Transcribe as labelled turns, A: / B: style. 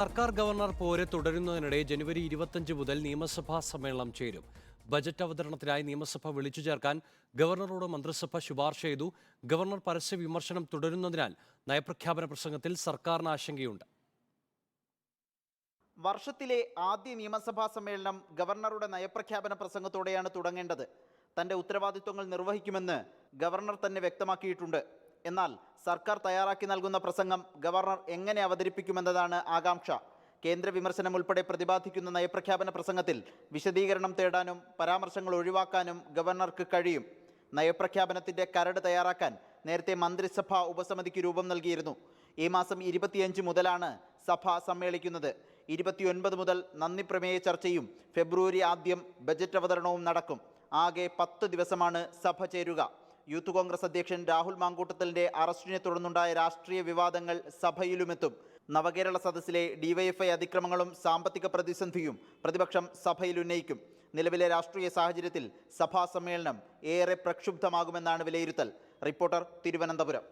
A: സർക്കാർ ഗവർണർ പോര് തുടരുന്നതിനിടെ ജനുവരി 25 മുതൽ നിയമസഭാ സമ്മേളനം ചേരും. ബജറ്റ് അവതരണത്തിനായി നിയമസഭ വിളിച്ചു ചേർക്കാൻ ഗവർണറോട് മന്ത്രിസഭ ശുപാർശ ചെയ്തു. ഗവർണർ പരസ്യ വിമർശനം തുടരുന്നതിനാൽ നയപ്രഖ്യാപന പ്രസംഗത്തിൽ സർക്കാരിന് ആശങ്കയുണ്ട്.
B: വർഷത്തിലെ ആദ്യ നിയമസഭാ സമ്മേളനം ഗവർണറുടെ നയപ്രഖ്യാപന പ്രസംഗത്തോടെയാണ് തുടങ്ങേണ്ടത്. തന്റെ ഉത്തരവാദിത്വങ്ങൾ നിർവഹിക്കുമെന്ന് ഗവർണർ തന്നെ വ്യക്തമാക്കിയിട്ടുണ്ട്. എന്നാൽ സർക്കാർ തയ്യാറാക്കി നൽകുന്ന പ്രസംഗം ഗവർണർ എങ്ങനെ അവതരിപ്പിക്കുമെന്നതാണ് ആകാംക്ഷ. കേന്ദ്ര വിമർശനം ഉൾപ്പെടെ പ്രതിപാദിക്കുന്ന നയപ്രഖ്യാപന പ്രസംഗത്തിൽ വിശദീകരണം തേടാനും പരാമർശങ്ങൾ ഒഴിവാക്കാനും ഗവർണർക്ക് കഴിയും. നയപ്രഖ്യാപനത്തിന്റെ കരട് തയ്യാറാക്കാൻ നേരത്തെ മന്ത്രിസഭാ ഉപസമിതിക്ക് രൂപം നൽകിയിരുന്നു. ഈ മാസം 25 മുതലാണ് സഭ സമ്മേളിക്കുന്നത്. 29 മുതൽ നന്ദി പ്രമേയ ചർച്ചയും ഫെബ്രുവരി ആദ്യം ബജറ്റ് അവതരണവും നടക്കും. ആകെ 10 ദിവസമാണ് സഭ ചേരുക. യൂത്ത് കോൺഗ്രസ് അധ്യക്ഷൻ രാഹുൽ മാങ്കൂട്ടത്തലിന്റെ അറസ്റ്റിനെ തുടർന്നുണ്ടായ രാഷ്ട്രീയ വിവാദങ്ങൾ സഭയിലുമെത്തും. നവകേരള സദസ്സിലെ ഡിവൈഎഫ്ഐ അതിക്രമങ്ങളും സാമ്പത്തിക പ്രതിസന്ധിയും പ്രതിപക്ഷം സഭയിൽ ഉന്നയിക്കും. നിലവിലെ രാഷ്ട്രീയ സാഹചര്യത്തിൽ സഭാ സമ്മേളനം ഏറെ പ്രക്ഷുബ്ധമാകുമെന്നാണ് വിലയിരുത്തൽ. റിപ്പോർട്ടർ, തിരുവനന്തപുരം.